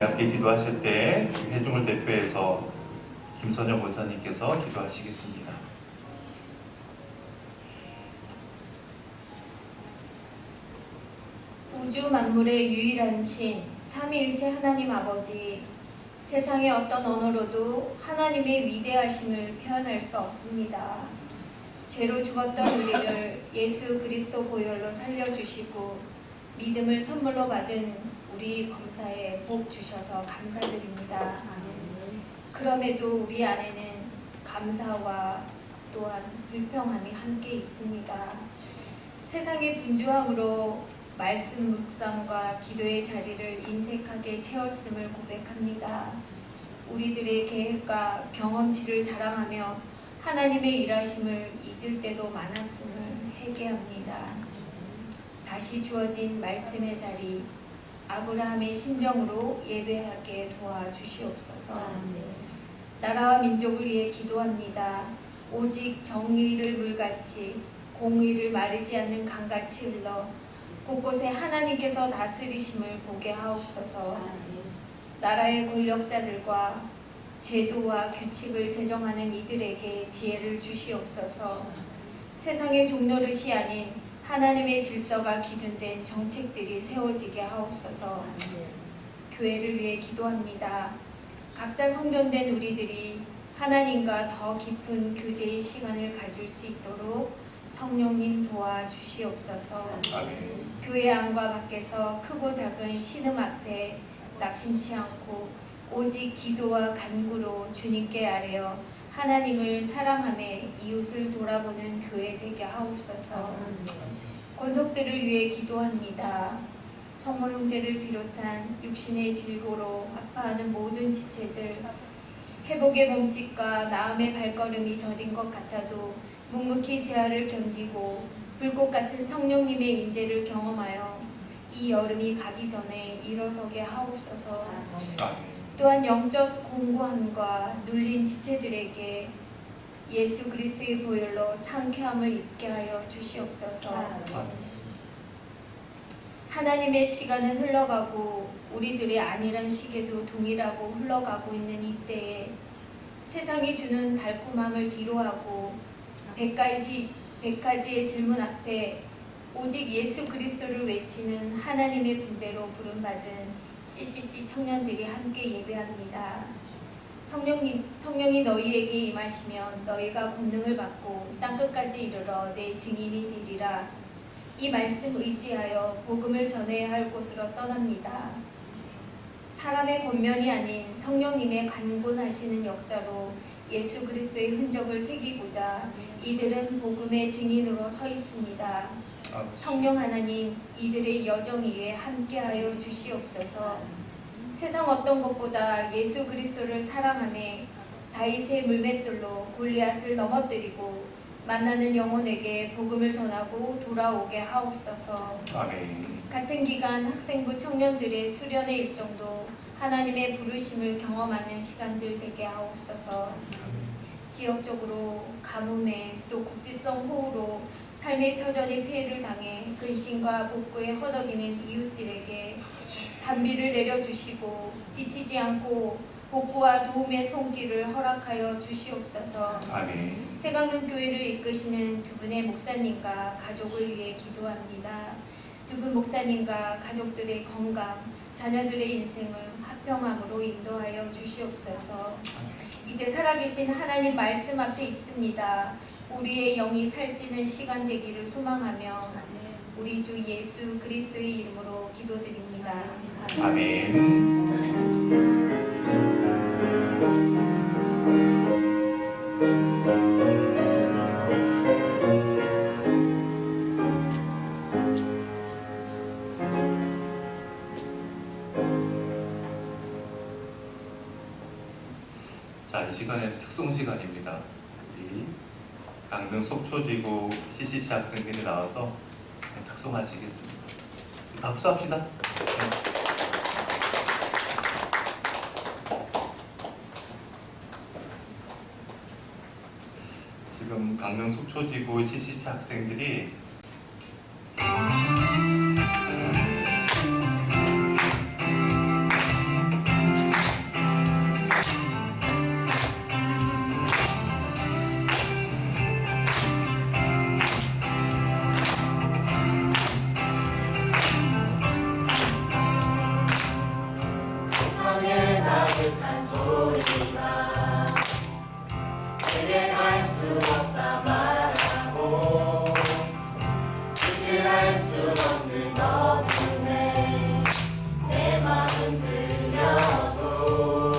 함께 기도하실 때 회중을 대표해서 김선영 권사님께서 기도하시겠습니다. 우주 만물의 유일한 신, 삼위일체 하나님 아버지, 세상의 어떤 언어로도 하나님의 위대하심을 표현할 수 없습니다. 죄로 죽었던 우리를 예수 그리스도 보혈로 살려주시고 믿음을 선물로 받은 우리 범사에 복 주셔서 감사드립니다. 그럼에도 우리 안에는 감사와 또한 불평함이 함께 있습니다. 세상의 분주함으로 말씀 묵상과 기도의 자리를 인색하게 채웠음을 고백합니다. 우리들의 계획과 경험치를 자랑하며 하나님의 일하심을 잊을 때도 많았음을 회개합니다. 다시 주어진 말씀의 자리, 아브라함의 심정으로 예배하게 도와주시옵소서. 나라와 민족을 위해 기도합니다. 오직 정의를 물같이 공의를 마르지 않는 강같이 흘러 곳곳에 하나님께서 다스리심을 보게 하옵소서. 나라의 권력자들과 제도와 규칙을 제정하는 이들에게 지혜를 주시옵소서. 세상의 종노릇이 아닌 하나님의 질서가 기준된 정책들이 세워지게 하옵소서. 교회를 위해 기도합니다. 각자 성전된 우리들이 하나님과 더 깊은 교제의 시간을 가질 수 있도록 성령님 도와주시옵소서. 아멘. 교회 안과 밖에서 크고 작은 신음 앞에 낙심치 않고 오직 기도와 간구로 주님께 아뢰어 하나님을 사랑하며 이웃을 돌아보는 교회 되게 하옵소서. 권속들을 위해 기도합니다. 성모 형제를 비롯한 육신의 질고로 아파하는 모든 지체들, 회복의 몸짓과 나음의 발걸음이 더딘 것 같아도 묵묵히 재활을 견디고 불꽃 같은 성령님의 인재를 경험하여 이 여름이 가기 전에 일어서게 하옵소서. 또한 영적 공고함과 눌린 지체들에게 예수 그리스도의 보혈로 상쾌함을 입게 하여 주시옵소서. 하나님의 시간은 흘러가고 우리들의 안일한 시계도 동일하고 흘러가고 있는 이때에 세상이 주는 달콤함을 뒤로하고 100가지의 질문 앞에 오직 예수 그리스도를 외치는 하나님의 군대로 부름받은 CCC 청년들이 함께 예배합니다. 성령이 너희에게 임하시면 너희가 권능을 받고 땅끝까지 이르러 내 증인이 되리라. 이 말씀 의지하여 복음을 전해야 할 곳으로 떠납니다. 사람의 권면이 아닌 성령님의 간곤하시는 역사로 예수 그리스도의 흔적을 새기고자 이들은 복음의 증인으로 서 있습니다. 성령 하나님, 이들의 여정 위에 함께하여 주시옵소서. 세상 어떤 것보다 예수 그리스도를 사랑하며 다윗의 물맷돌로 골리앗을 넘어뜨리고 만나는 영혼에게 복음을 전하고 돌아오게 하옵소서. 아멘. 같은 기간 학생부 청년들의 수련의 일정도 하나님의 부르심을 경험하는 시간들 되게 하옵소서. 지역적으로 가뭄에 또 국지성 호우로 삶의 터전이 피해를 당해 근심과 복구에 허덕이는 이웃들에게 단비를 내려주시고 지치지 않고 복구와 도움의 손길을 허락하여 주시옵소서. 아멘. 새강릉 교회를 이끄시는 두 분의 목사님과 가족을 위해 기도합니다. 두 분 목사님과 가족들의 건강, 자녀들의 인생을 화평함으로 인도하여 주시옵소서. 이제 살아계신 하나님 말씀 앞에 있습니다. 우리의 영이 살찌는 시간 되기를 소망하며 우리 주 예수 그리스도의 이름으로 기도드립니다. 아멘. 자, 이 시간은 특송 시간입니다. 우리 강릉 속초지구 CCC 학생들이 나와서 특송하시겠습니다. 박수합시다. 지금 강릉 속초지구 CCC 학생들이 가득한 소리가 내게 갈 수 없다 말하고 끝을 알 수 없는 어둠에 내 마음 들려도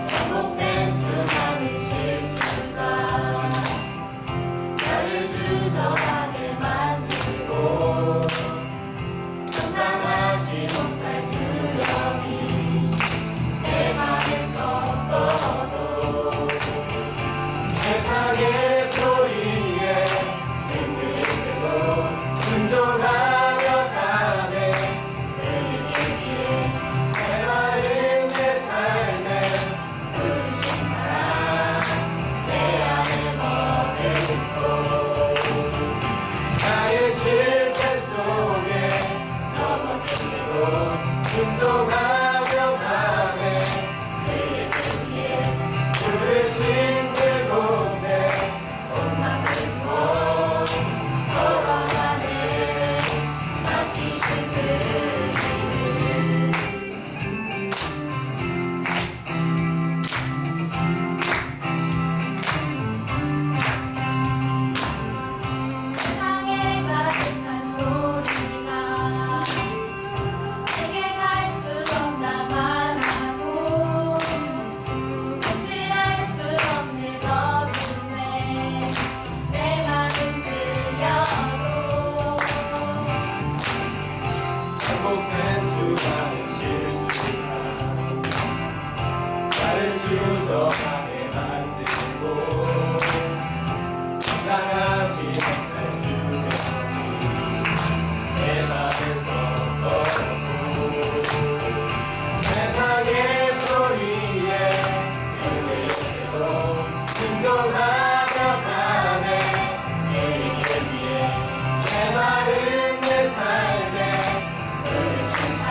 반복된 수많은 실수가 나를 주저하게 만들고 감당하지 못할 두려움이 내 맘을 덮어도 세상의 소리에 흔들리고 순종하며 가네 그에게 위해 내 마음 내 삶에 부르신 사랑 내 안에 머금고 나의 실패 속에 넘어지고 순종하며 가네 그에게 위해 부르신 그곳에 온 맘을 두어 걸어가네 맡기신 그 길을 세상에 가득한 소리가 내게 갈 수 없나 말하고 끝을 알 수 없는 어둠에 내 마음 들려도 반복된 수많은 실수가 나를 주저하게 만들고 감당하지 못할 두려움이 내 맘을 덮어도 세상의 소리에 흔들려도 순종하며 가네 그에게 위해 내 마음 내 삶에 부르신 사랑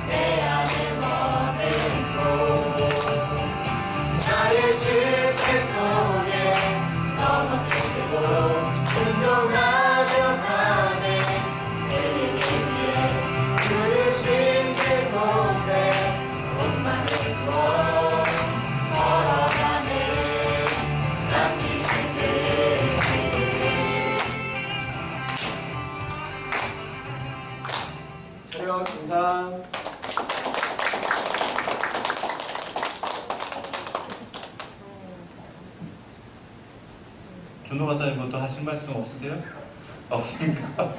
내 안에 머금고 나의 실패 속에 넘어지고 순종하며 가네 그에게 위해 부르신 그곳에 온 맘을 두어 걸어가네 맡기신 그 길. 촬영 진상. 준호 과장님 또 하실 말씀 없으세요? 없습니까?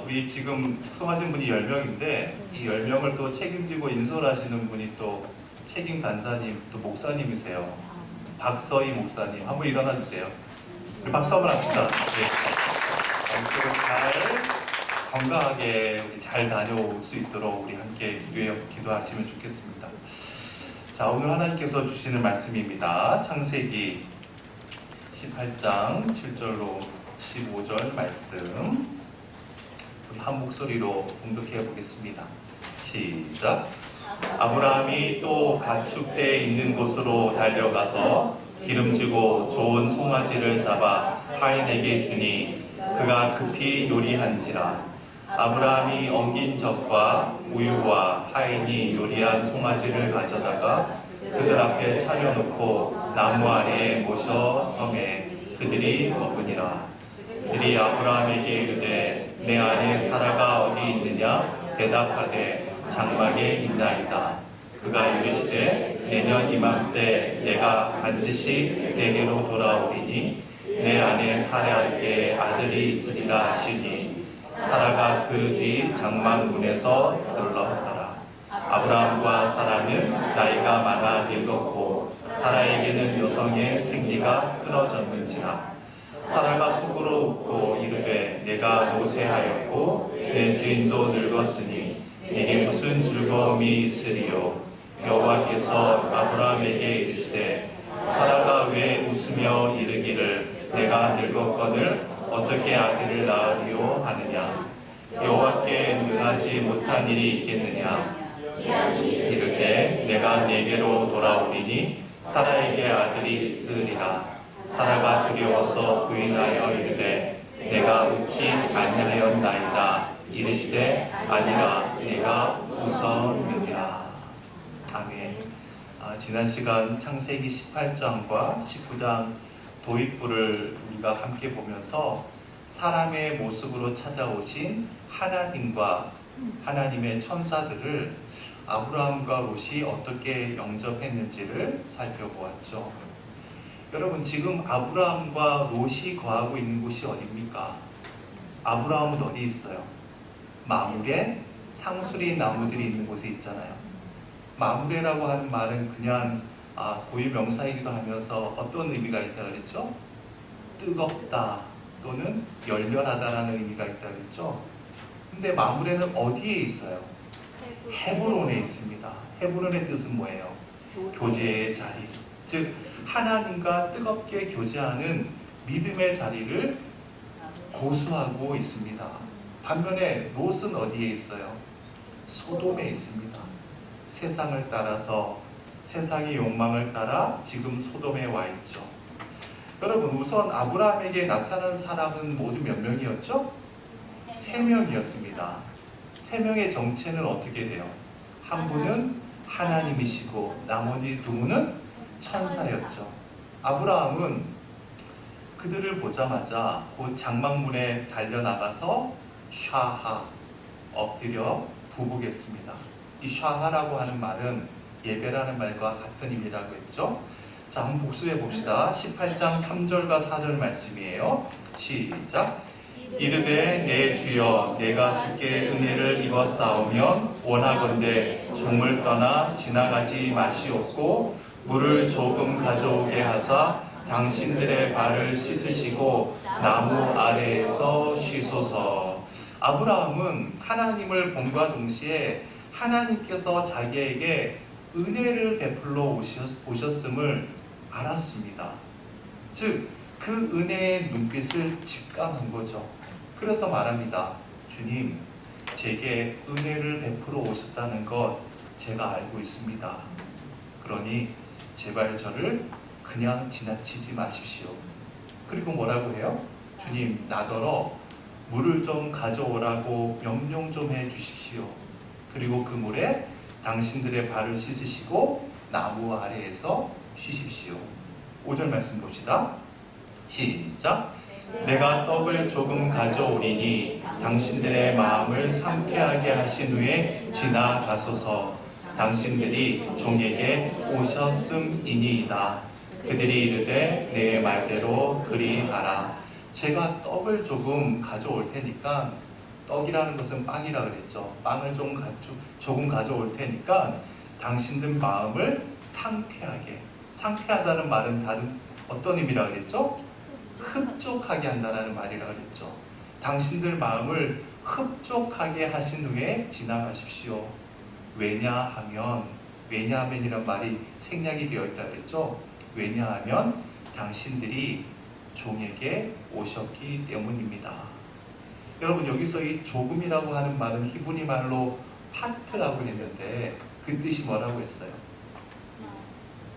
우리 지금 특송하신 분이 10명인데 이 10명을 또 책임지고 인솔하시는 분이 또 책임 간사님 또 목사님이세요. 박서희 목사님 한번 일어나 주세요. 우리 박수 한번 합시다. 네. 아무쪼록 잘 건강하게 우리 잘 다녀올 수 있도록 우리 함께 기도하시면 좋겠습니다. 자, 오늘 하나님께서 주시는 말씀입니다. 창세기 18장 7절로 15절 말씀 우리 한 목소리로 봉독해 보겠습니다. 시작. 아브라함이 또 가축대 있는 곳으로 달려가서 기름지고 좋은 송아지를 잡아 하인에게 주니 그가 급히 요리한지라. 아브라함이 엉긴 젖과 우유와 하인이 요리한 송아지를 가져다가 그들 앞에 차려놓고 나무 아래에 모셔 섬에 그들이 먹으니라. 그들이 아브라함에게 이르되 내 아내 사라가 어디 있느냐 대답하되 장막에 있나이다. 그가 이르시되 내년 이맘때 내가 반드시 내게로 돌아오리니 내 아내 사라에게 아들이 있으리라 하시니 사라가 그 뒤 장막 문에서 들러왔더라. 아브라함과 사라는 나이가 많아 늙었고 사라에게는 여성의 생리가 끊어졌는지라. 사라가 속으로 웃고 이르되 내가 노쇠하였고 내 주인도 늙었으니 내게 무슨 즐거움이 있으리요. 여호와께서 아브라함에게 이르시되 사라가 왜 웃으며 이르기를 내가 늙었거늘 어떻게 아들을 낳으리요 하느냐. 여호와께 능하지 못한 일이 있겠느냐. 이르되 내가 내게로 돌아오리니 사라에게 아들이 있으리라. 사라가 두려워서 부인하여 이르되 내가 웃지 아니하였나이다. 이르시되 아니라 내가 우선이니라. 아멘. 지난 시간 창세기 18장과 19장 도입부를 우리가 함께 보면서 사람의 모습으로 찾아오신 하나님과 하나님의 천사들을 아브라함과 롯이 어떻게 영접했는지를 살펴보았죠. 여러분, 지금 아브라함과 롯이 거하고 있는 곳이 어디입니까? 아브라함은 어디 있어요? 마므레 상수리 나무들이 있는 곳에 있잖아요. 마므레라고 하는 말은 그냥 고유 명사이기도 하면서 어떤 의미가 있다 그랬죠? 뜨겁다 또는 열렬하다라는 의미가 있다 그랬죠? 근데 마므레는 어디에 있어요? 헤브론에 있습니다. 헤브론의 뜻은 뭐예요? 교제의 자리. 즉 하나님과 뜨겁게 교제하는 믿음의 자리를 고수하고 있습니다. 반면에 롯은 어디에 있어요? 소돔에 있습니다. 세상을 따라서 세상의 욕망을 따라 지금 소돔에 와 있죠. 여러분, 우선 아브라함에게 나타난 사람은 모두 몇 명이었죠? 3명이었습니다. 3명의 정체는 어떻게 돼요? 한 분은 하나님이시고 나머지 2분은 천사였죠. 아브라함은 그들을 보자마자 곧 장막문에 달려나가서 샤하, 엎드려 부르겠습니다. 이 샤하라고 하는 말은 예배라는 말과 같은 의미라고 했죠. 자, 한번 복습해 봅시다. 18장 3절과 4절 말씀이에요. 시작. 이르되 내 주여 내가 주께 은혜를 입었사오면 원하건대 종을 떠나 지나가지 마시옵고 물을 조금 가져오게 하사 당신들의 발을 씻으시고 나무 아래에서 쉬소서. 아브라함은 하나님을 본과 동시에 하나님께서 자기에게 은혜를 베풀러 오셨음을 알았습니다. 즉 그 은혜의 눈빛을 직감한 거죠. 그래서 말합니다. 주님, 제게 은혜를 베풀어 오셨다는 것 제가 알고 있습니다. 그러니 제발 저를 그냥 지나치지 마십시오. 그리고 뭐라고 해요? 주님, 나더러 물을 좀 가져오라고 명령 좀 해주십시오. 그리고 그 물에 당신들의 발을 씻으시고 나무 아래에서 쉬십시오. 5절 말씀 봅시다. 시작. 내가 떡을 조금 가져오리니 당신들의 마음을 상쾌하게 하신 후에 지나가소서. 당신들이 종에게 오셨음이니이다. 그들이 이르되 내 말대로 그리하라. 제가 떡을 조금 가져올 테니까, 떡이라는 것은 빵이라 그랬죠. 빵을 조금 가져올 테니까 당신들 마음을 상쾌하게, 상쾌하다는 말은 다른 어떤 의미라 그랬죠? 흡족하게 한다는 말이라 그랬죠. 당신들 마음을 흡족하게 하신 후에 지나가십시오. 왜냐하면이란 말이 생략이 되어 있다 그랬죠. 왜냐하면 당신들이 종에게 오셨기 때문입니다. 여러분, 여기서 이 조금이라고 하는 말은 히브리 말로 파트라고 했는데 그 뜻이 뭐라고 했어요?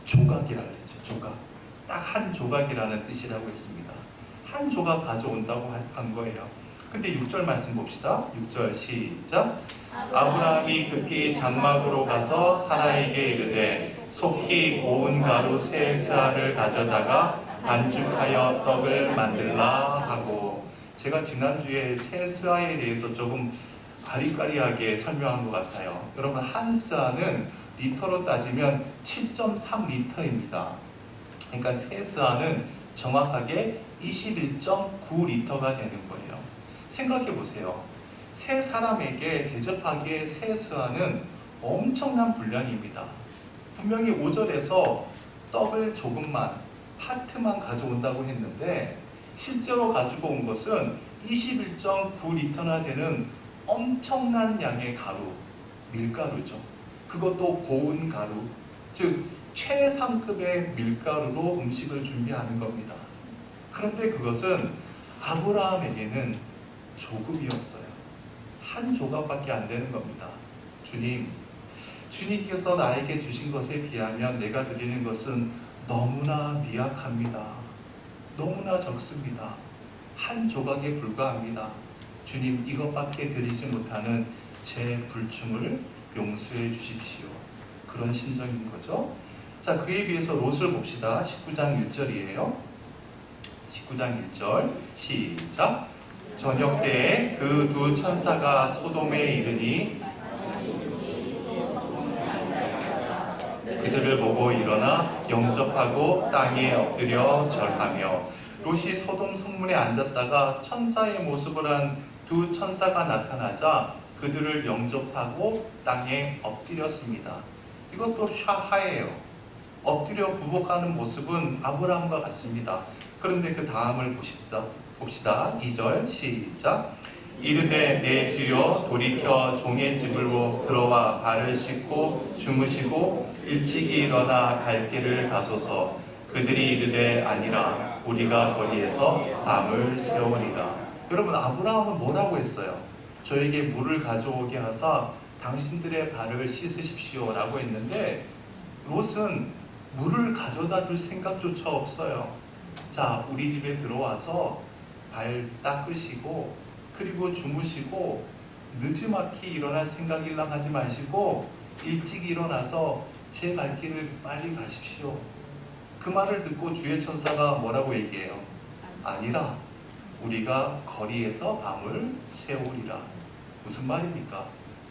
조각이라고 그랬죠. 조각. 딱 한 조각이라는 뜻이라고 했습니다. 한 조각 가져온다고 한 거예요. 근데 6절 말씀 봅시다. 6절 시작. 아브라함이 급히 장막으로 가서 사라에게 이르되 속히 고운 가루 세 스아를 가져다가 반죽하여 떡을 만들라 하고. 제가 지난주에 세 스아에 대해서 조금 아리까리하게 설명한 것 같아요. 여러분, 한 스아는 리터로 따지면 7.3리터입니다. 그러니까 세 스아는 정확하게 21.9리터가 되는 거예요. 생각해 보세요. 세 사람에게 대접하기에 세 스아는 엄청난 분량입니다. 분명히 5절에서 떡을 조금만, 파트만 가져온다고 했는데 실제로 가지고 온 것은 21.9리터나 되는 엄청난 양의 가루, 밀가루죠. 그것도 고운 가루, 즉 최상급의 밀가루로 음식을 준비하는 겁니다. 그런데 그것은 아브라함에게는 조금이었어요. 한 조각밖에 안 되는 겁니다. 주님께서 나에게 주신 것에 비하면 내가 드리는 것은 너무나 미약합니다. 너무나 적습니다. 한 조각에 불과합니다. 주님 이것밖에 드리지 못하는 제 불충을 용서해 주십시오. 그런 심정인 거죠. 자, 그에 비해서 롯을 봅시다. 19장 1절이에요. 19장 1절 시작. 저녁 때에 그 두 천사가 소돔에 이르니 그들을 보고 일어나 영접하고 땅에 엎드려 절하며. 롯이 소돔 성문에 앉았다가 천사의 모습을 한 두 천사가 나타나자 그들을 영접하고 땅에 엎드렸습니다. 이것도 샤하예요. 엎드려 부복하는 모습은 아브라함과 같습니다. 그런데 그 다음을 봅시다. 2절 시작. 이르되 내 주여 돌이켜 종의 집으로 들어와 발을 씻고 주무시고 일찍이 일어나 갈 길을 가소서. 그들이 이르되 아니라 우리가 거리에서 밤을 새우리라. 여러분, 아브라함은 뭐라고 했어요? 저에게 물을 가져오게 하사 당신들의 발을 씻으십시오 라고 했는데 롯은 물을 가져다 줄 생각조차 없어요. 자, 우리 집에 들어와서 발 닦으시고 그리고 주무시고 늦지막히 일어날 생각일랑 하지 마시고 일찍 일어나서 제 갈 길을 빨리 가십시오. 그 말을 듣고 주의 천사가 뭐라고 얘기해요? 아니라 우리가 거리에서 밤을 새우리라. 무슨 말입니까?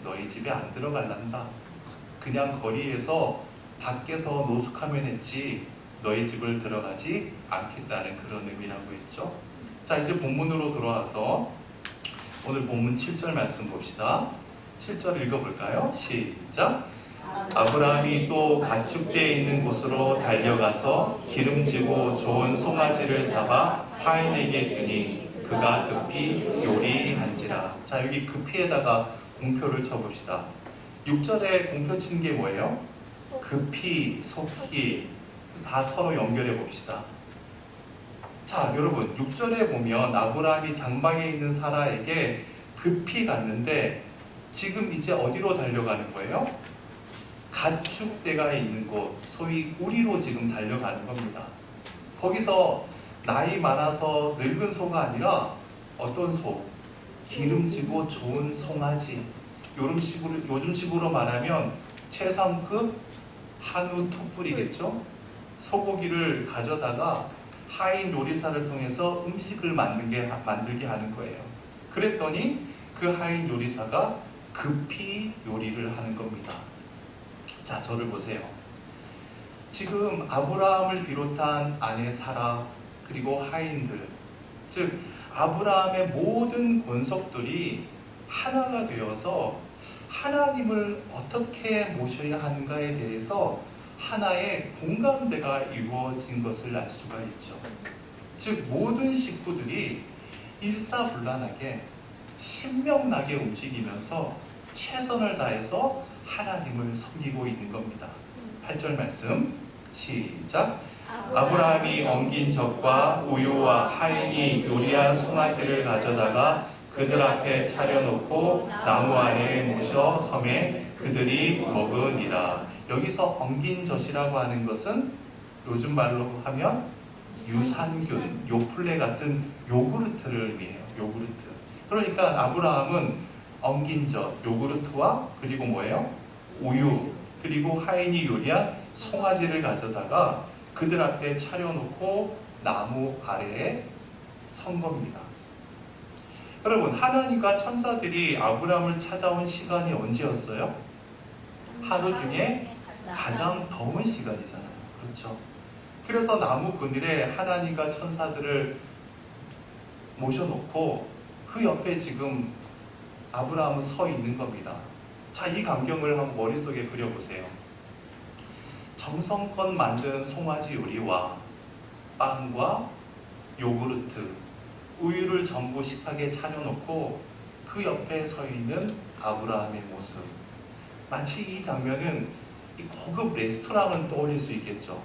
너희 집에 안 들어갈란다. 그냥 거리에서 밖에서 노숙하면 했지 너희 집을 들어가지 않겠다는 그런 의미라고 했죠. 자, 이제 본문으로 돌아와서 오늘 본문 7절 말씀 봅시다. 7절 읽어볼까요? 시작. 아브라함이 또 가축대에 있는 곳으로 달려가서 기름지고 좋은 송아지를 잡아 하인에게 주니 그가 급히 요리한지라. 자, 여기 급히에다가 공표를 쳐봅시다. 6절에 공표 치는 게 뭐예요? 급히, 속히 다 서로 연결해 봅시다. 자, 여러분 6절에 보면 아브라함이 장막에 있는 사라에게 급히 갔는데 지금 이제 어디로 달려가는 거예요? 가축대가 있는 곳, 소위 우리로 지금 달려가는 겁니다. 거기서 나이 많아서 늙은 소가 아니라 어떤 소? 기름지고 좋은 송아지. 요즘 식으로 말하면 최상급 한우 툭불이겠죠? 소고기를 가져다가 하인 요리사를 통해서 음식을 만들게 하는 거예요. 그랬더니 그 하인 요리사가 급히 요리를 하는 겁니다. 자, 저를 보세요. 지금 아브라함을 비롯한 아내 사라 그리고 하인들, 즉 아브라함의 모든 권속들이 하나가 되어서 하나님을 어떻게 모셔야 하는가에 대해서 하나의 공감대가 이루어진 것을 알 수가 있죠. 즉 모든 식구들이 일사불란하게 신명나게 움직이면서 최선을 다해서 하나님을 섬기고 있는 겁니다. 8절 말씀 시작. 아브라함이 엉긴 젖과 우유와 하인이 요리한 송아지를 가져다가 그들 앞에 차려놓고 나무 아래에 모셔 섬에 그들이 먹으니라. 여기서 엉긴 젖이라고 하는 것은 요즘 말로 하면 유산균, 요플레 같은 요구르트를 의미해요. 요구르트. 그러니까 아브라함은 엉긴 젖, 요구르트와 그리고 뭐예요? 우유, 그리고 하인이 요리한 송아지를 가져다가 그들 앞에 차려놓고 나무 아래에 선 겁니다. 여러분, 하나님과 천사들이 아브라함을 찾아온 시간이 언제였어요? 하루 중에 가장 더운 시간이잖아요. 그렇죠? 그래서 나무 그늘에 하나님과 천사들을 모셔놓고 그 옆에 지금 아브라함은 서 있는 겁니다. 자, 이 광경을 한번 머릿속에 그려보세요. 정성껏 만든 송아지 요리와 빵과 요구르트, 우유를 전부 식탁에 차려놓고 그 옆에 서 있는 아브라함의 모습. 마치 이 장면은 이 고급 레스토랑을 떠올릴 수 있겠죠.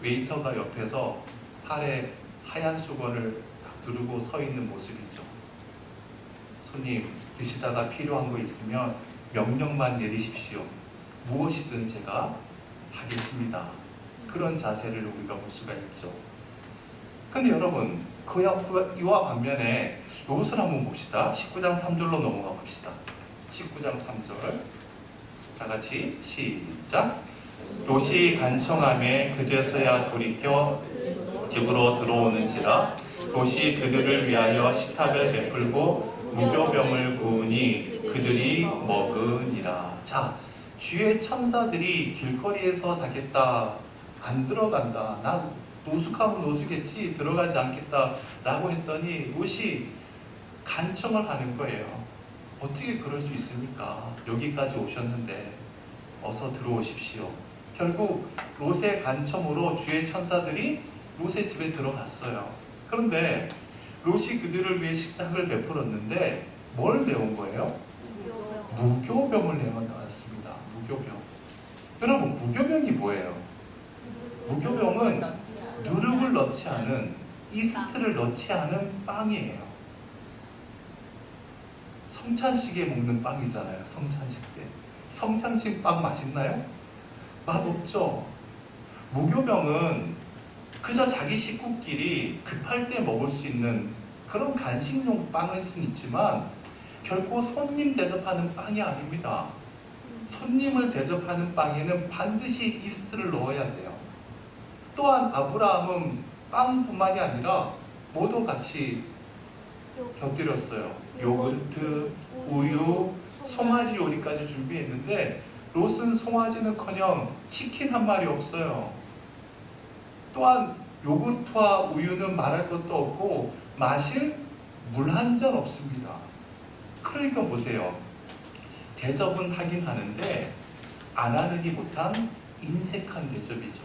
웨이터가 옆에서 팔에 하얀 수건을 딱 두르고 서 있는 모습이죠. 손님, 드시다가 필요한 거 있으면 명령만 내리십시오. 무엇이든 제가 하겠습니다. 그런 자세를 우리가 볼 수가 있죠. 근데 여러분, 이와 반면에 롯을 한번 봅시다. 19장 3절로 넘어가 봅시다. 19장 3절. 다 같이 시작. 롯이 간청함에 그제서야 돌이켜 집으로 들어오는지라 롯이 그들을 위하여 식탁을 베풀고 무교병을 구우니 그들이 먹으니라. 자, 주의 천사들이 길거리에서 자겠다, 안 들어간다, 나 노숙하면 노숙겠지, 들어가지 않겠다 라고 했더니 롯이 간청을 하는 거예요. 어떻게 그럴 수 있습니까? 여기까지 오셨는데 어서 들어오십시오. 결국 롯의 간청으로 주의 천사들이 롯의 집에 들어갔어요. 그런데 롯이 그들을 위해 식탁을 베풀었는데 뭘 내온 거예요? 무교병을 내어놨습니다. 무교병. 여러분, 무교병이 뭐예요? 무교병은 누룩을 넣지 않은, 이스트를 넣지 않은 빵이에요. 성찬식에 먹는 빵이잖아요. 성찬식 때. 성찬식 빵 맛있나요? 맛없죠. 무교병은 그저 자기 식구끼리 급할 때 먹을 수 있는 그런 간식용 빵일 수는 있지만 결코 손님 대접하는 빵이 아닙니다. 손님을 대접하는 빵에는 반드시 이스트를 넣어야 돼요. 또한 아브라함은 빵뿐만이 아니라 뭐도 같이 곁들였어요. 요구르트, 우유, 송아지 요리까지 준비했는데 롯은 송아지는커녕 치킨 한 마리 없어요. 또한 요구르트와 우유는 말할 것도 없고 마실 물 한 잔 없습니다. 그러니까 보세요. 대접은 하긴 하는데 안 하느니 못한 인색한 대접이죠.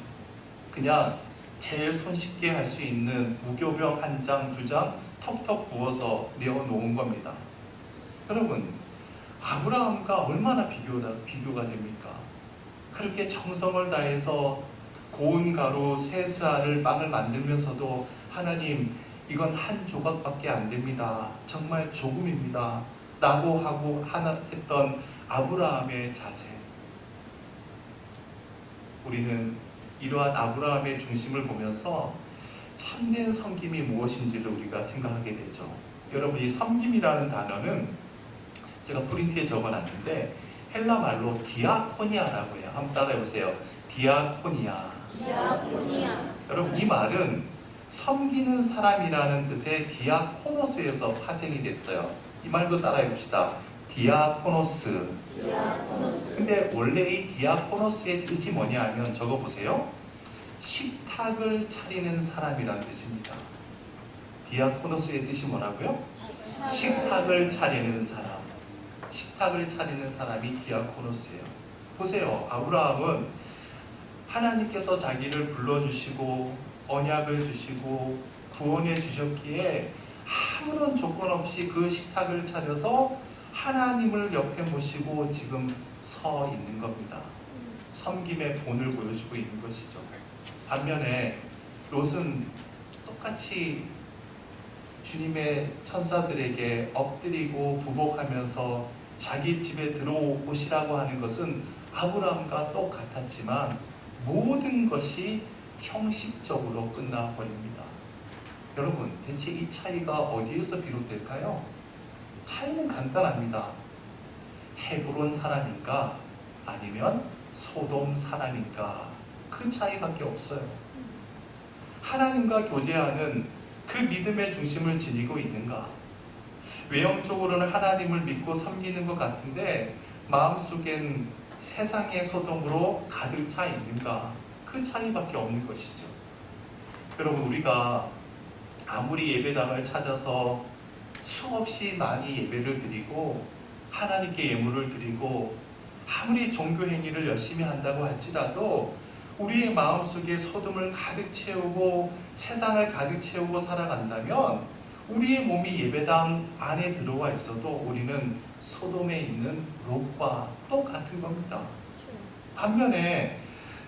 그냥 제일 손쉽게 할 수 있는 무교병 한 장, 두 장 턱턱 부어서 내어놓은 겁니다. 여러분, 아브라함과 얼마나 비교가 됩니까? 그렇게 정성을 다해서 고운 가루, 세스알을 빵을 만들면서도 하나님, 이건 한 조각밖에 안 됩니다. 정말 조금입니다. 라고 하고 했던 아브라함의 자세. 우리는 이러한 아브라함의 중심을 보면서 참된 섬김이 무엇인지를 우리가 생각하게 되죠. 여러분, 이 섬김이라는 단어는 제가 프린트에 적어놨는데 헬라 말로 디아코니아라고 해요. 한번 따라해보세요. 디아코니아. 여러분, 이 말은 섬기는 사람이라는 뜻의 디아코노스에서 파생이 됐어요. 이 말도 따라해봅시다. 디아코노스. 근데 원래 이 디아코노스의 뜻이 뭐냐 하면 적어보세요. 식탁을 차리는 사람이라는 뜻입니다. 디아코노스의 뜻이 뭐라고요? 식탁을 차리는 사람. 식탁을 차리는 사람이 디아코노스예요. 보세요. 아브라함은 하나님께서 자기를 불러주시고 언약을 주시고 구원해 주셨기에 아무런 조건 없이 그 식탁을 차려서 하나님을 옆에 모시고 지금 서 있는 겁니다. 섬김의 본을 보여주고 있는 것이죠. 반면에 롯은 똑같이 주님의 천사들에게 엎드리고 부복하면서 자기 집에 들어오시라고 하는 것은 아브라함과 똑같았지만 모든 것이 형식적으로 끝나버립니다. 여러분, 대체 이 차이가 어디에서 비롯될까요? 차이는 간단합니다. 헤브론 사람인가 아니면 소돔 사람인가, 그 차이밖에 없어요. 하나님과 교제하는 그 믿음의 중심을 지니고 있는가? 외형적으로는 하나님을 믿고 섬기는 것 같은데 마음속엔 세상의 소돔으로 가득 차 있는가? 그 차이밖에 없는 것이죠. 여러분, 우리가 아무리 예배당을 찾아서 수없이 많이 예배를 드리고 하나님께 예물을 드리고 아무리 종교 행위를 열심히 한다고 할지라도 우리의 마음속에 소돔을 가득 채우고 세상을 가득 채우고 살아간다면 우리의 몸이 예배당 안에 들어와 있어도 우리는 소돔에 있는 롯과 똑같은 겁니다. 반면에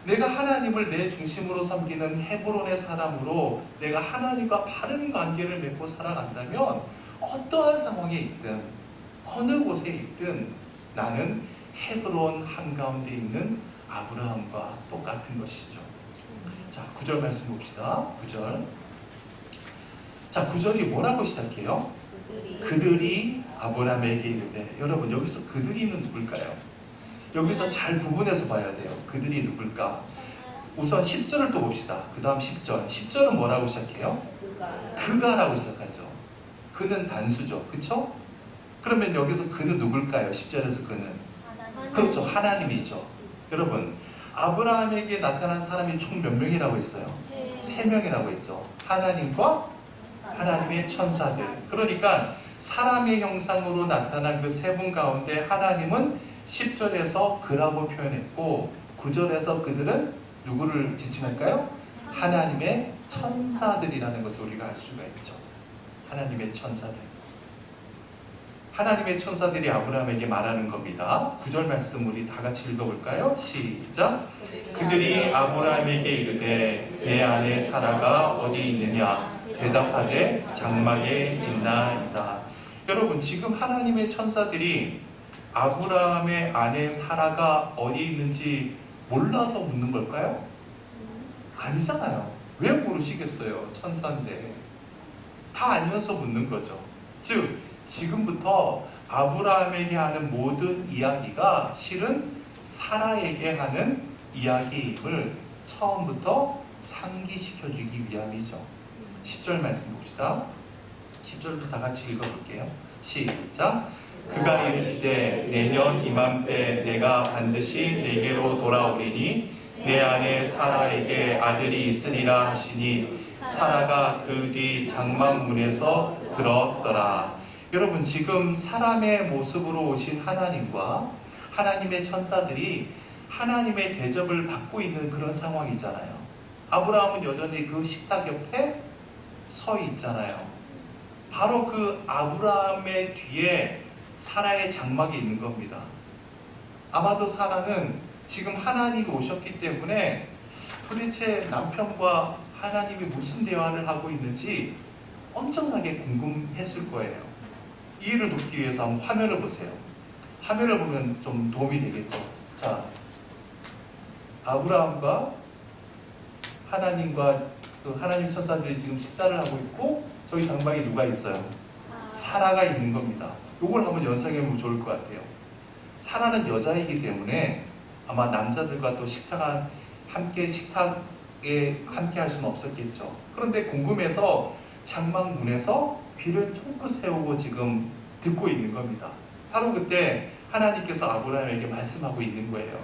내가 하나님을 내 중심으로 섬기는 헤브론의 사람으로 내가 하나님과 바른 관계를 맺고 살아간다면 어떠한 상황에 있든 어느 곳에 있든 나는 헤브론 한가운데 있는 아브라함과 똑같은 것이죠. 자, 9절 말씀 봅시다. 9절. 자, 9절이 뭐라고 시작해요? 그들이 아브라함에게 이르되. 여러분, 여기서 그들이는 누굴까요? 여기서 잘 구분해서 봐야 돼요. 그들이 누굴까? 우선 10절을 또 봅시다. 그 다음 10절. 10절은 뭐라고 시작해요? 그가라고 시작하죠. 그는 단수죠. 그쵸? 그러면 여기서 그는 누굴까요? 10절에서 그는. 그렇죠. 하나님이죠. 여러분, 아브라함에게 나타난 사람이 총 몇 명이라고 했어요? 3명이라고 했죠. 하나님과 하나님의 천사들. 그러니까 사람의 형상으로 나타난 그 3분 가운데 하나님은 10절에서 그라고 표현했고 9절에서 그들은 누구를 지칭할까요? 하나님의 천사들이라는 것을 우리가 알 수가 있죠. 하나님의 천사들. 하나님의 천사들이 아브라함에게 말하는 겁니다. 9절 말씀 우리 다 같이 읽어볼까요? 시작. 그들이 아브라함에게 이르되 내 아내 사라가 어디 있느냐? 대답하되 장막에 있나이다. 여러분, 지금 하나님의 천사들이 아브라함의 아내 사라가 어디 있는지 몰라서 묻는 걸까요? 아니잖아요. 왜 모르시겠어요? 천사인데. 다 알면서 묻는 거죠. 즉, 지금부터 아브라함에게 하는 모든 이야기가 실은 사라에게 하는 이야기임을 처음부터 상기시켜주기 위함이죠. 10절 말씀 봅시다. 10절도 다 같이 읽어볼게요. 시작. 그가 이르시되 내년 이맘때 내가 반드시 내게로 돌아오리니 내 아내 사라에게 아들이 있으리라 하시니 사라가 그 뒤 장막문에서 들었더라. 여러분, 지금 사람의 모습으로 오신 하나님과 하나님의 천사들이 하나님의 대접을 받고 있는 그런 상황이잖아요. 아브라함은 여전히 그 식탁 옆에 서 있잖아요. 바로 그 아브라함의 뒤에 사라의 장막이 있는 겁니다. 아마도 사라는 지금 하나님이 오셨기 때문에 도대체 남편과 하나님이 무슨 대화를 하고 있는지 엄청나게 궁금했을 거예요. 이해를 돕기 위해서 한번 화면을 보세요. 화면을 보면 좀 도움이 되겠죠. 자, 아브라함과 하나님과 그 하나님 천사들이 지금 식사를 하고 있고 저기 장막에 누가 있어요? 사라가 있는 겁니다. 이걸 한번 연상해 보면 좋을 것 같아요. 사라는 여자이기 때문에 아마 남자들과 또 식탁에 함께 할 수는 없었겠죠. 그런데 궁금해서 장막 문에서 귀를 쫑긋 세우고 지금 듣고 있는 겁니다. 바로 그때 하나님께서 아브라함에게 말씀하고 있는 거예요.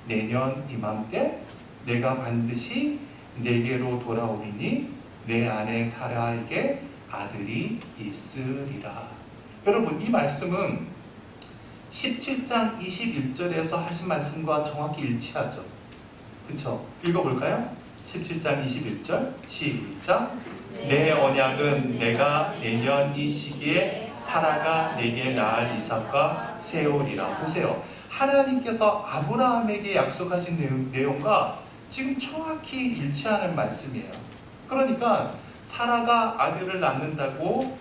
내년 이맘때 내가 반드시 내게로 돌아오리니 내 아내 사라에게 아들이 있으리라. 여러분, 이 말씀은 17장 21절에서 하신 말씀과 정확히 일치하죠. 그렇죠? 읽어볼까요? 17장 21절 시작. 내 언약은 내가 내년 이 시기에 사라가 내게 낳을 이삭과 세우리라. 보세요. 하나님께서 아브라함에게 약속하신 내용과 지금 정확히 일치하는 말씀이에요. 그러니까 사라가 아들을 낳는다고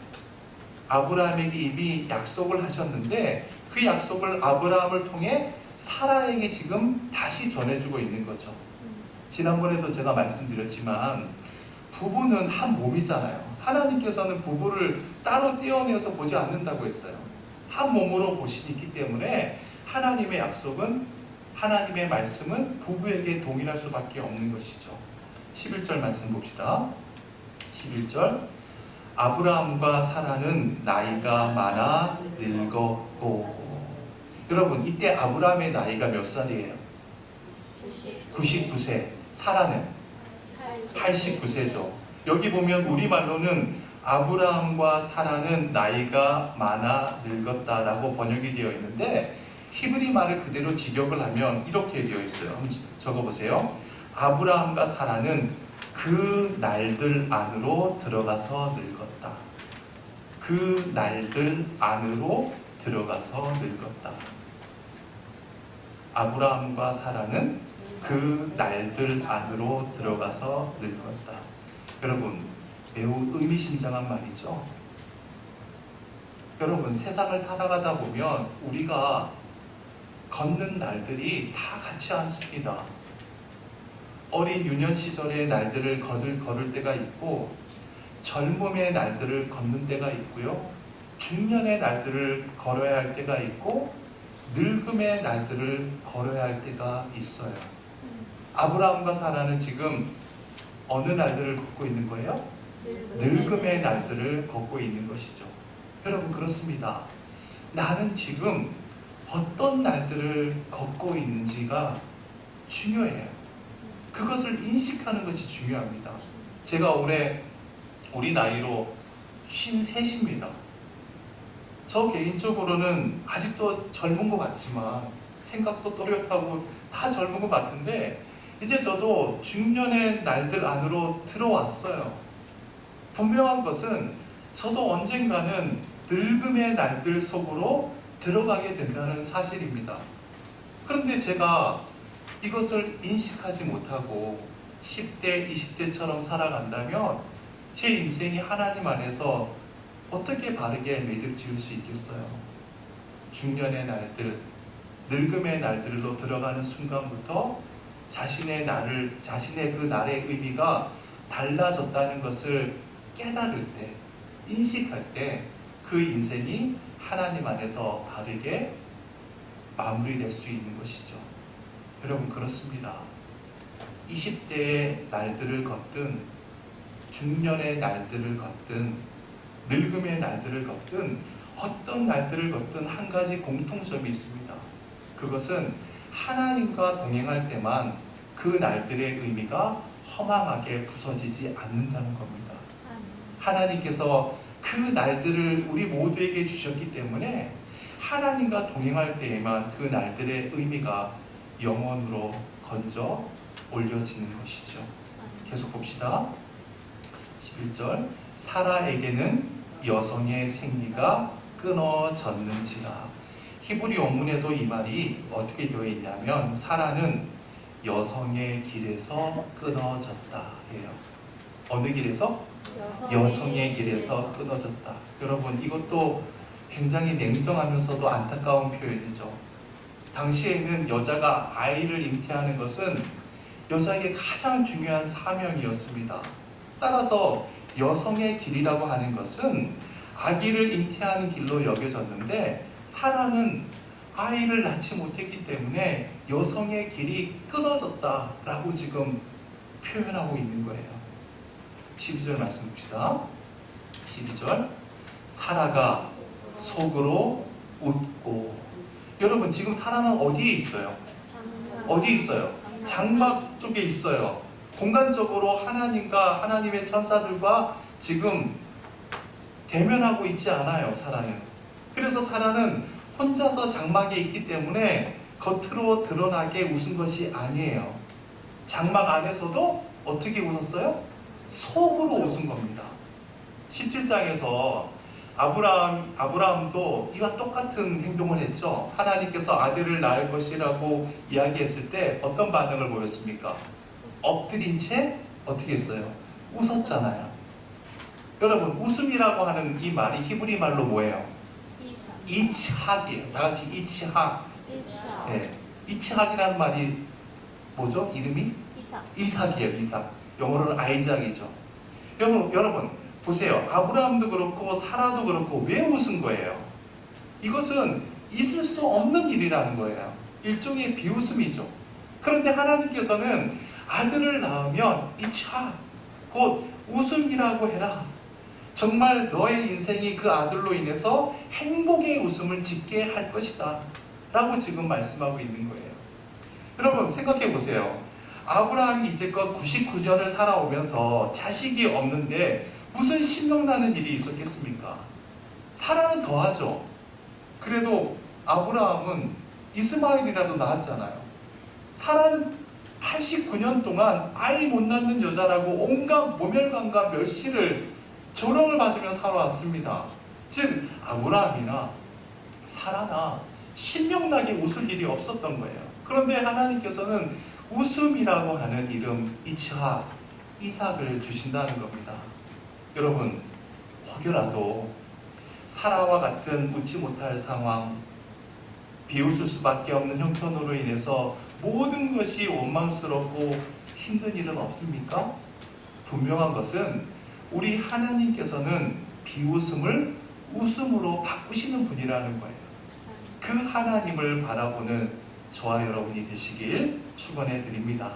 아브라함에게 이미 약속을 하셨는데 그 약속을 아브라함을 통해 사라에게 지금 다시 전해주고 있는 거죠. 지난번에도 제가 말씀드렸지만 부부는 한 몸이잖아요. 하나님께서는 부부를 따로 떼어내서 보지 않는다고 했어요. 한 몸으로 보시기 때문에 하나님의 약속은, 하나님의 말씀은 부부에게 동일할 수밖에 없는 것이죠. 11절 말씀 봅시다. 11절. 아브라함과 사라는 나이가 많아 늙었고. 여러분, 이때 아브라함의 나이가 몇 살이에요? 99세. 사라는 89세죠. 여기 보면 우리말로는 아브라함과 사라는 나이가 많아 늙었다라고 번역이 되어 있는데 히브리 말을 그대로 직역을 하면 이렇게 되어 있어요. 한번 적어보세요. 아브라함과 사라는 그 날들 안으로 들어가서 늙었다. 그 날들 안으로 들어가서 늙었다. 아브라함과 사라는 그 날들 안으로 들어가서 늙었다. 여러분, 매우 의미심장한 말이죠. 여러분, 세상을 살아가다 보면 우리가 걷는 날들이 다 같지 않습니다. 어린 유년 시절의 날들을 걸을 때가 있고 젊음의 날들을 걷는 때가 있고요. 중년의 날들을 걸어야 할 때가 있고 늙음의 날들을 걸어야 할 때가 있어요. 아브라함과 사라는 지금 어느 날들을 걷고 있는 거예요? 늙음의 날들을 걷고 있는 것이죠. 여러분 그렇습니다. 나는 지금 어떤 날들을 걷고 있는지가 중요해요. 그것을 인식하는 것이 중요합니다. 제가 올해 우리 나이로 53입니다. 저 개인적으로는 아직도 젊은 것 같지만 생각도 또렷하고 다 젊은 것 같은데 이제 저도 중년의 날들 안으로 들어왔어요. 분명한 것은 저도 언젠가는 늙음의 날들 속으로 들어가게 된다는 사실입니다. 그런데 제가 이것을 인식하지 못하고 10대, 20대처럼 살아간다면 제 인생이 하나님 안에서 어떻게 바르게 매듭 지을 수 있겠어요? 중년의 날들, 늙음의 날들로 들어가는 순간부터 자신의 그 날의 의미가 달라졌다는 것을 깨달을 때, 인식할 때 그 인생이 하나님 안에서 바르게 마무리될 수 있는 것이죠. 여러분 그렇습니다. 20대의 날들을 걷든 중년의 날들을 걷든 늙음의 날들을 걷든 어떤 날들을 걷든 한 가지 공통점이 있습니다. 그것은 하나님과 동행할 때만 그 날들의 의미가 허망하게 부서지지 않는다는 겁니다. 하나님께서 그 날들을 우리 모두에게 주셨기 때문에 하나님과 동행할 때에만 그 날들의 의미가 영원으로 건져 올려지는 것이죠. 계속 봅시다. 11절 사라에게는 여성의 생리가 끊어졌는지라. 히브리 원문에도 이 말이 어떻게 되어 있냐면 사라는 여성의 길에서 끊어졌다 예요. 어느 길에서? 여성의 길에서 끊어졌다. 여러분 이것도 굉장히 냉정하면서도 안타까운 표현이죠. 당시에는 여자가 아이를 잉태하는 것은 여자에게 가장 중요한 사명이었습니다. 따라서 여성의 길이라고 하는 것은 아기를 잉태하는 길로 여겨졌는데 사라는 아이를 낳지 못했기 때문에 여성의 길이 끊어졌다라고 지금 표현하고 있는 거예요. 12절 말씀 봅시다. 12절 사라가 속으로 웃고. 여러분 지금 사라는 어디에 있어요? 어디 있어요? 장막 쪽에 있어요. 공간적으로 하나님과 하나님의 천사들과 지금 대면하고 있지 않아요. 사라는. 그래서 사라는 혼자서 장막에 있기 때문에 겉으로 드러나게 웃은 것이 아니에요. 장막 안에서도 어떻게 웃었어요? 속으로 웃은 겁니다. 17장에서 아브라함도 이와 똑같은 행동을 했죠. 하나님께서 아들을 낳을 것이라고 이야기했을 때 어떤 반응을 보였습니까? 엎드린 채 어떻게 했어요? 웃었잖아요. 여러분 웃음이라고 하는 이 말이 히브리 말로 뭐예요? 이츠학이에요. 다 같이 이츠학. 네. 이츠학이라는 말이 뭐죠? 이름이? 이삭이에요. 이삭. 영어로는 아이작이죠. 여러분 보세요. 아브라함도 그렇고 사라도 그렇고 왜 웃은 거예요? 이것은 있을 수 없는 일이라는 거예요. 일종의 비웃음이죠. 그런데 하나님께서는 아들을 낳으면 이차 곧 웃음이라고 해라. 정말 너의 인생이 그 아들로 인해서 행복의 웃음을 짓게 할 것이다 라고 지금 말씀하고 있는 거예요. 여러분 생각해 보세요. 아브라함이 이제껏 99년을 살아오면서 자식이 없는데 무슨 신명나는 일이 있었겠습니까? 사라는 더하죠. 그래도 아브라함은 이스마엘이라도 낳았잖아요. 사라는 89년 동안 아이 못 낳는 여자라고 온갖 모멸감과 멸시를 조롱을 받으며 살아왔습니다. 즉 아브라함이나 사라나 신명나게 웃을 일이 없었던 거예요. 그런데 하나님께서는 웃음이라고 하는 이름 이츠학, 이삭을 주신다는 겁니다. 여러분 혹여라도 사라와 같은 웃지 못할 상황, 비웃을 수밖에 없는 형편으로 인해서 모든 것이 원망스럽고 힘든 일은 없습니까? 분명한 것은 우리 하나님께서는 비웃음을 웃음으로 바꾸시는 분이라는 거예요. 그 하나님을 바라보는 저와 여러분이 되시길 축원해 드립니다.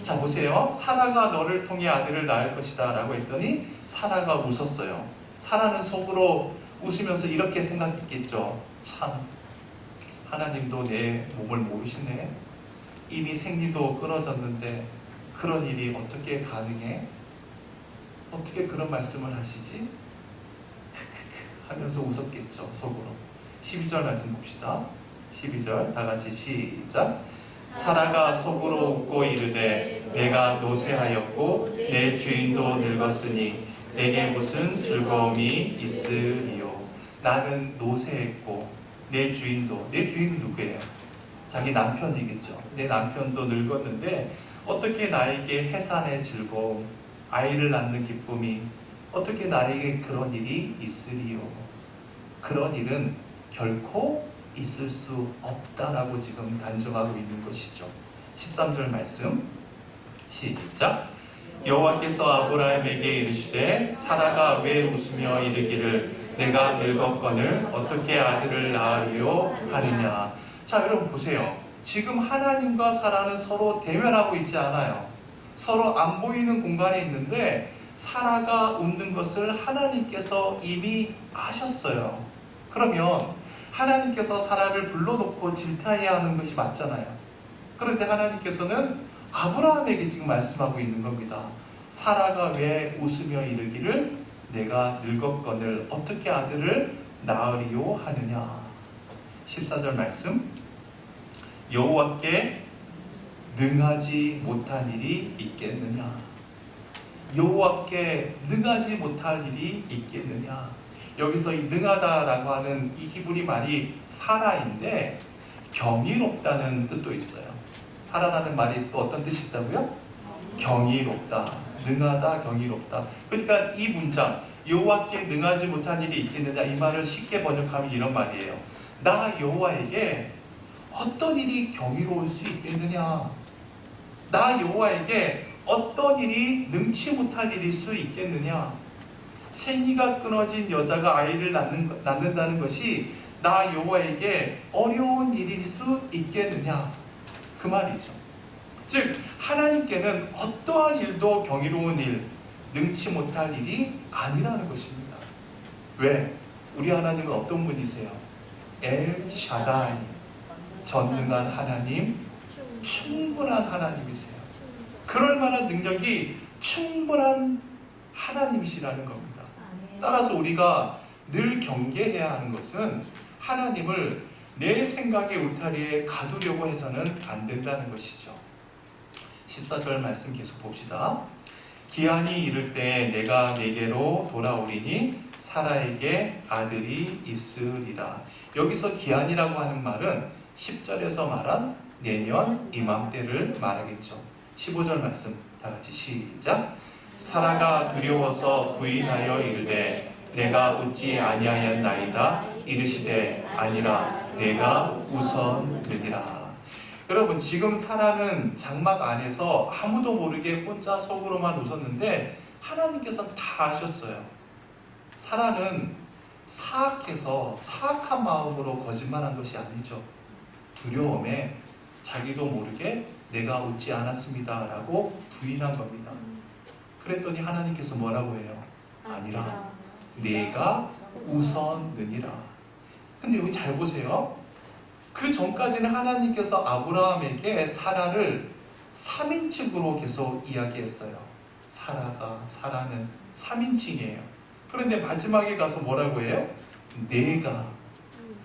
자, 보세요. 사라가 너를 통해 아들을 낳을 것이다 라고 했더니 사라가 웃었어요. 사라는 속으로 웃으면서 이렇게 생각했겠죠. 참, 하나님도 내 몸을 모르시네. 이미 생리도 끊어졌는데 그런 일이 어떻게 가능해? 어떻게 그런 말씀을 하시지? 하면서 웃었겠죠, 속으로. 12절 말씀 봅시다. 12절 다 같이 시작. 사라가 속으로 웃고 이르되 내가 노쇠하였고 내 주인도 늙었으니 내게 무슨 즐거움이 있으리요. 나는 노쇠했고 내 주인도, 내 주인은 누구예요? 자기 남편이겠죠. 내 남편도 늙었는데 어떻게 나에게 해산의 즐거움, 아이를 낳는 기쁨이, 어떻게 나에게 그런 일이 있으리요. 그런 일은 결코 있을 수 없다라고 지금 단정하고 있는 것이죠. 13절 말씀 시작. 여호와께서 아브라함에게 이르시되 사라가 왜 웃으며 이르기를 내가 늙었거늘 어떻게 아들을 낳으리요 하느냐. 자, 여러분 보세요. 지금 하나님과 사라는 서로 대면하고 있지 않아요. 서로 안 보이는 공간에 있는데 사라가 웃는 것을 하나님께서 이미 아셨어요. 그러면 하나님께서 사라를 불러놓고 질타해야 하는 것이 맞잖아요. 그런데 하나님께서는 아브라함에게 지금 말씀하고 있는 겁니다. 사라가 왜 웃으며 이르기를 내가 늙었거늘 어떻게 아들을 낳으리요 하느냐. 14절 말씀. 여호와께 능하지 못한 일이 있겠느냐. 여호와께 능하지 못할 일이 있겠느냐. 여기서 이 능하다라고 하는 이 히브리 말이 파라인데 경이롭다는 뜻도 있어요. 파라라는 말이 또 어떤 뜻이 있다고요? 경이롭다, 능하다, 경이롭다. 그러니까 이 문장 여호와께 능하지 못한 일이 있겠느냐, 이 말을 쉽게 번역하면 이런 말이에요. 나 여호와에게 어떤 일이 경이로울 수 있겠느냐. 나 여호와에게 어떤 일이 능치 못할 일일 수 있겠느냐. 생리가 끊어진 여자가 아이를 낳는다는 것이 나 여호와에게 어려운 일일 수 있겠느냐. 그 말이죠. 즉 하나님께는 어떠한 일도 경이로운 일, 능치 못할 일이 아니라는 것입니다. 왜? 우리 하나님은 어떤 분이세요? 엘 샤다이, 전능한 하나님, 충분한 하나님이세요. 그럴 만한 능력이 충분한 하나님이시라는 겁니다. 따라서 우리가 늘 경계해야 하는 것은 하나님을 내 생각의 울타리에 가두려고 해서는 안 된다는 것이죠. 14절 말씀 계속 봅시다. 기한이 이를 때 내가 내게로 돌아오리니 사라에게 아들이 있으리라. 여기서 기한이라고 하는 말은 10절에서 말한 내년 이맘때를 말하겠죠. 15절 말씀 다 같이 시작. 사라가 두려워서 부인하여 이르되 내가 웃지 아니하였나이다 이르시되 아니라 내가 웃었느니라. 여러분 지금 사라는 장막 안에서 아무도 모르게 혼자 속으로만 웃었는데 하나님께서는 다 아셨어요. 사라는 사악해서 사악한 마음으로 거짓말한 것이 아니죠. 두려움에 자기도 모르게 내가 웃지 않았습니다 라고 부인한 겁니다. 그랬더니 하나님께서 뭐라고 해요? 아니라 내가 웃었느니라. 근데 여기 잘 보세요. 그 전까지는 하나님께서 아브라함에게 사라를 3인칭으로 계속 이야기했어요. 사라는 3인칭이에요. 그런데 마지막에 가서 뭐라고 해요? 내가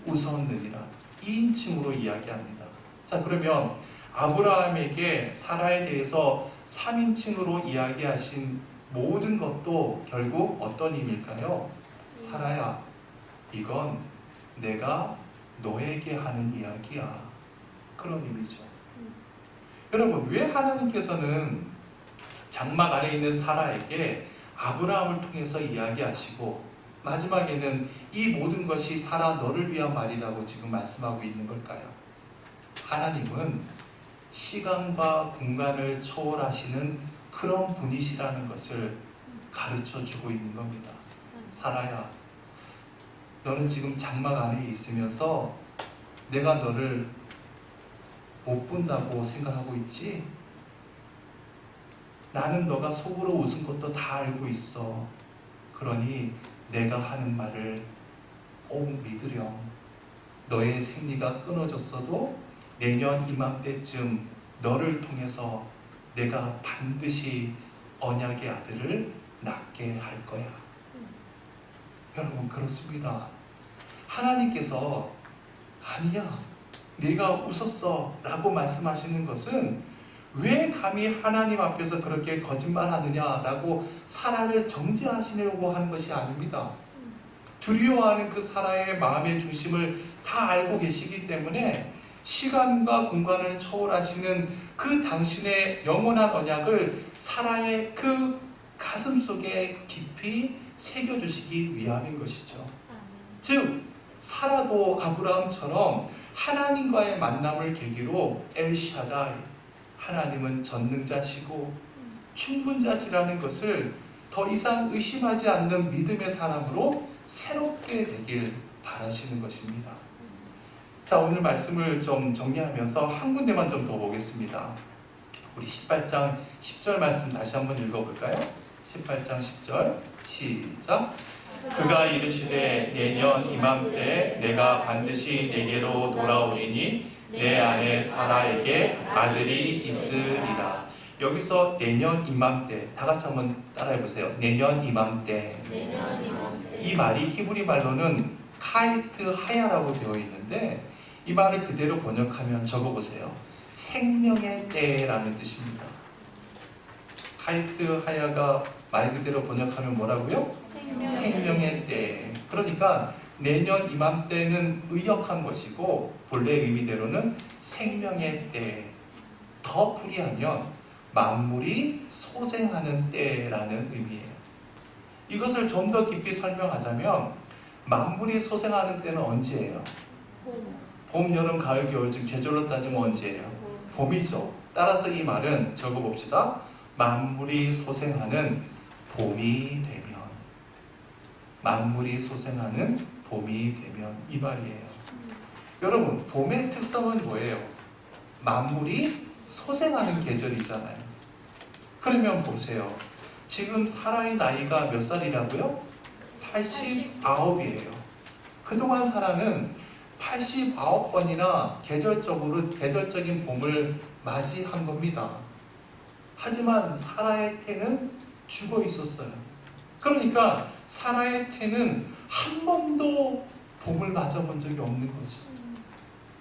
웃었느니라. 2인칭으로 이야기합니다. 자, 그러면 아브라함에게 사라에 대해서 3인칭으로 이야기하신 모든 것도 결국 어떤 의미일까요? 사라야, 이건 내가 너에게 하는 이야기야. 그런 의미죠. 여러분, 왜 하나님께서는 장막 안에 있는 사라에게 아브라함을 통해서 이야기하시고 마지막에는 이 모든 것이 사라 너를 위한 말이라고 지금 말씀하고 있는 걸까요? 하나님은 시간과 공간을 초월하시는 그런 분이시라는 것을 가르쳐 주고 있는 겁니다. 사라야, 너는 지금 장막 안에 있으면서 내가 너를 못 본다고 생각하고 있지? 나는 너가 속으로 웃은 것도 다 알고 있어. 그러니 내가 하는 말을 꼭 믿으렴. 너의 생리가 끊어졌어도 내년 이맘때쯤 너를 통해서 내가 반드시 언약의 아들을 낳게 할 거야. 여러분, 그렇습니다. 하나님께서 아니야, 네가 웃었어 라고 말씀하시는 것은 왜 감히 하나님 앞에서 그렇게 거짓말하느냐라고 사라를 정죄하시려고 하는 것이 아닙니다. 두려워하는 그 사라의 마음의 중심을 다 알고 계시기 때문에 시간과 공간을 초월하시는 그 당신의 영원한 언약을 사라의 그 가슴 속에 깊이 새겨주시기 위함인 것이죠. 즉 사라도 아브라함처럼 하나님과의 만남을 계기로 엘샤다이, 하나님은 전능자시고 충분자시라는 것을 더 이상 의심하지 않는 믿음의 사람으로 새롭게 되길 바라시는 것입니다. 자, 오늘 말씀을 좀 정리하면서 한 군데만 좀 더 보겠습니다. 우리 18장 10절 말씀 다시 한번 읽어볼까요? 18장 10절 시작. 그가 이르시되 내년 이맘때 내가 반드시 내게로 돌아오리니 내 아내 사라에게 아들이 있으리라. 여기서 내년 이맘때, 다 같이 한번 따라해보세요. 내년 이맘때. 이 말이 히브리 말로는 카이트 하야라고 되어 있는데 이 말을 그대로 번역하면 적어보세요. 생명의 때라는 뜻입니다. 카이트 하야가 말 그대로 번역하면 뭐라고요? 생명의 때. 그러니까 내년 이맘때는 의역한 것이고 본래 의미대로는 생명의 때. 더 풀이하면 만물이 소생하는 때라는 의미예요. 이것을 좀 더 깊이 설명하자면 만물이 소생하는 때는 언제예요? 봄, 여름, 가을, 겨울 중 계절로 따지면 언제예요? 봄이죠. 따라서 이 말은 적어봅시다. 만물이 소생하는 봄이 되면, 만물이 소생하는 봄이 되면, 이 말이에요. 여러분, 봄의 특성은 뭐예요? 만물이 소생하는 계절이잖아요. 그러면 보세요. 지금 사라의 나이가 몇 살이라고요? 89이에요. 그동안 사라는 89번이나 계절적인 봄을 맞이한 겁니다. 하지만 사라의 태는 죽어 있었어요. 그러니까 사라의 태는 한 번도 봄을 맞아본 적이 없는 거죠.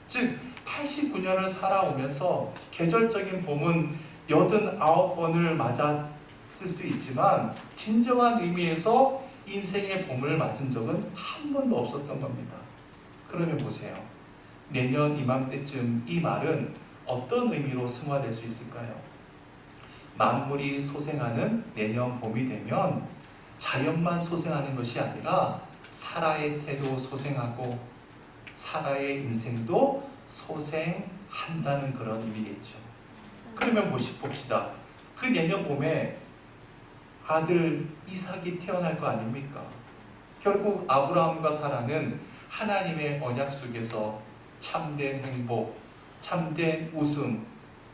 즉 89년을 살아오면서 계절적인 봄은 89번을 맞았을 수 있지만 진정한 의미에서 인생의 봄을 맞은 적은 한 번도 없었던 겁니다. 그러면 보세요. 내년 이맘때쯤 이 말은 어떤 의미로 승화될 수 있을까요? 만물이 소생하는 내년 봄이 되면 자연만 소생하는 것이 아니라 사라의 태도 소생하고 사라의 인생도 소생한다는 그런 의미겠죠. 그러면 봅시다. 그 내년 봄에 아들 이삭이 태어날 거 아닙니까? 결국 아브라함과 사라는 하나님의 언약 속에서 참된 행복, 참된 웃음,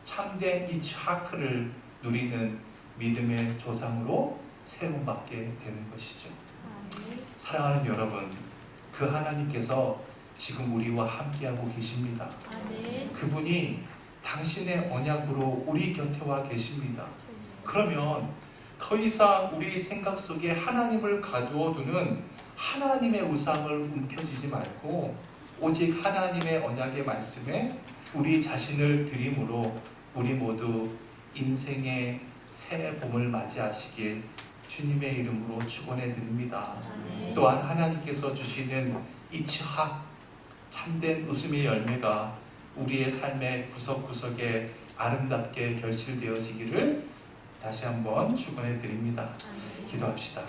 참된 이츠하크를 누리는 믿음의 조상으로 세움받게 되는 것이죠. 사랑하는 여러분, 그 하나님께서 지금 우리와 함께하고 계십니다. 그분이 당신의 언약으로 우리 곁에 와 계십니다. 그러면 더 이상 우리 생각 속에 하나님을 가두어 두는 하나님의 우상을 움켜쥐지 말고 오직 하나님의 언약의 말씀에 우리 자신을 드림으로 우리 모두 인생의 새 봄을 맞이하시길 주님의 이름으로 축원해 드립니다. 또한 하나님께서 주시는 이츠학, 참된 웃음의 열매가 우리의 삶의 구석구석에 아름답게 결실되어지기를 다시 한번 축원해 드립니다. 기도합시다.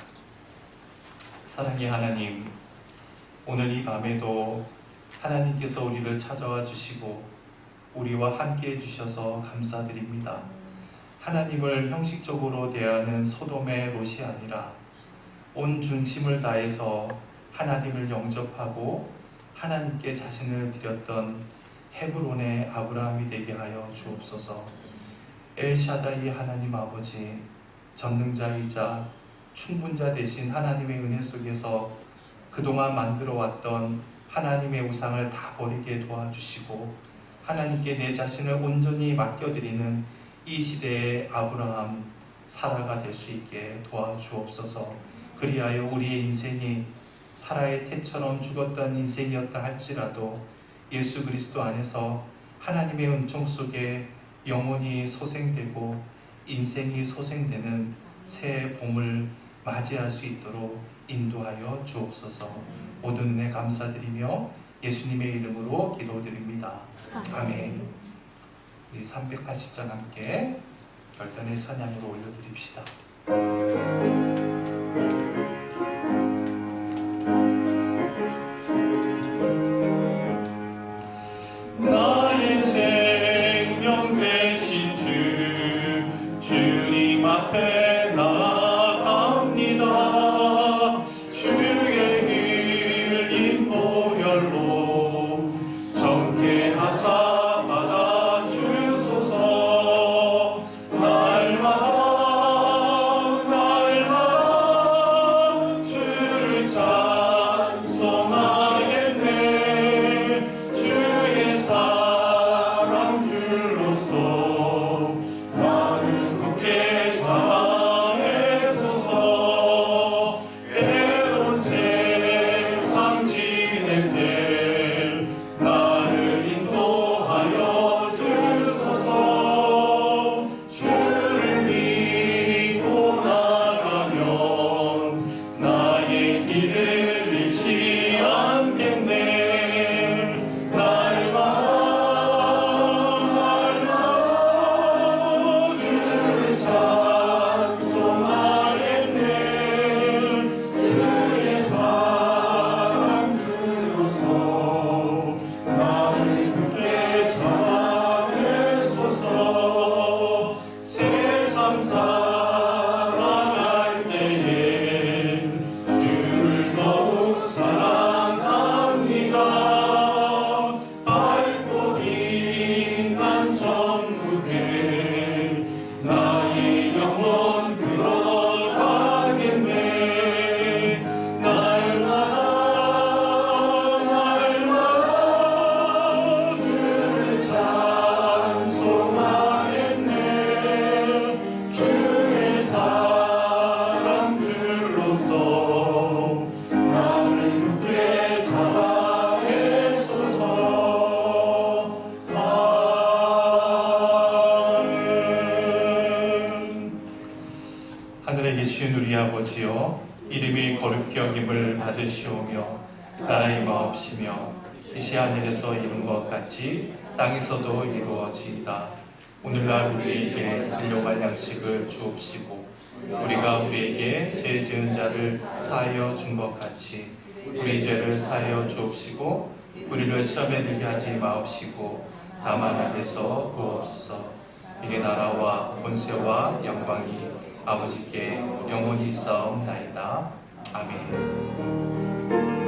사랑의 하나님, 오늘 이 밤에도 하나님께서 우리를 찾아와 주시고 우리와 함께 해주셔서 감사드립니다. 하나님을 형식적으로 대하는 소돔의 롯이 아니라 온 중심을 다해서 하나님을 영접하고 하나님께 자신을 드렸던 헤브론의 아브라함이 되게 하여 주옵소서. 엘샤다이 하나님 아버지, 전능자이자 충분자 되신 하나님의 은혜 속에서 그동안 만들어 왔던 하나님의 우상을 다 버리게 도와주시고 하나님께 내 자신을 온전히 맡겨드리는 이 시대의 아브라함, 사라가 될 수 있게 도와주옵소서. 그리하여 우리의 인생이 사라의 태처럼 죽었던 인생이었다 할지라도 예수 그리스도 안에서 하나님의 은총 속에 영혼이 소생되고 인생이 소생되는 새 봄을 맞이할 수 있도록 인도하여 주옵소서. 모든 은혜 감사드리며 예수님의 이름으로 기도드립니다. 아멘. 우리 380장 함께 결단의 찬양으로 올려드립시다. 나의 생명 되신 주, 주님 앞에 나아갑니다. 주의 흘린 보혈로 정케 하사 받아주소서. 날마다 주를 찬송하겠네. 주의 사랑 줄로서 나를 굳게 자랑해소서. 외로운 세상 지낼 때 나를 인도하여 주소서. 주를 믿고 나가면 나의 길을 잃지 않겠네. 날마다 주를 찬송하겠네. 주의 사랑 줄로서 나를 굳게 자랑해소서. 세상 살아갈 때에 주를 더욱 사랑합니다. 밟고 인간 천국에 나의 영혼 들어가겠네. 날마다 주를 찬송하겠네. 주의 사랑 줄로서 나를 굳게 자랑해소서. 아멘. 하늘에 계신 우리 아버지여, 이름이 거룩히 여김을 받으시오며 나라의 마옵시며 뜻이 하늘에서 이룬 것 같이 땅에서도 이루어지이다. 오늘날 우리에게 일용할 양식을 주옵시고 우리가 우리에게 죄 지은 자를 사하여 준 것 같이 우리 죄를 사하여 주옵시고 우리를 시험에 들게 하지 마옵시고 다만 악에서 구하옵소서. 이게 나라와 권세와 영광이 아버지께 영원히 있사옵나이다. 아멘.